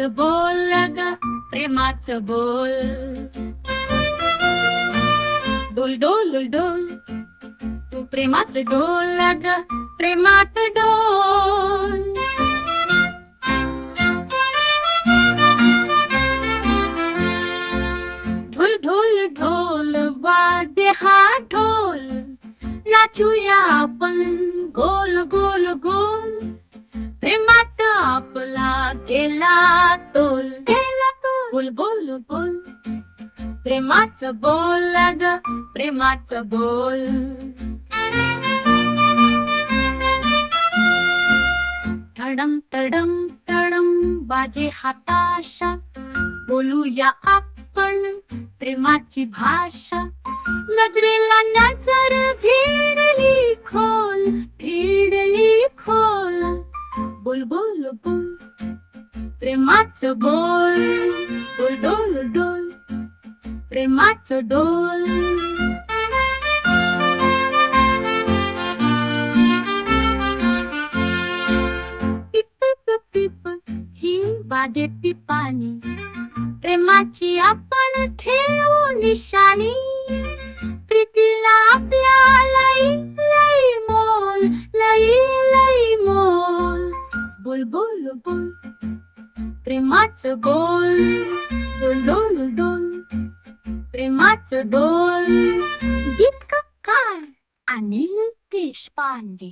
प्रेमाचं बोल ग, प्रेमाचं बोल. डोल डोल डोल, तू प्रेमाचं डोल ग, प्रेमाचं डोल. ढोल ढोल ढोल वाद्य हा ढोल, नाचूया आपण गोल गोल गोल. प्रेमात आपला गेला तोल, बोल बोल बोल. प्रेमाचं बोल ग, प्रेमाचं बोल. तडम तडम तडम बाजे हाताशा, बोलूया आपण प्रेमाची भाषा. नजरेला नजर भिडली खोल, भिडली खोल. बोल बोल बोल, प्रेमाचं बोल. बोल डोल डोल, प्रेमाचं डोल. पिप पिप ही वाजे पिपाणी, प्रेमाची आपण ठेवू निशाणी. प्रीतीला आपल्या लई लई मोल, लई लई मोल. बोल बोल बोल, प्रेमाचं बोल. डोल डोल डोल, प्रेमाचं डोल. गीतकार अनिल देशपांडे.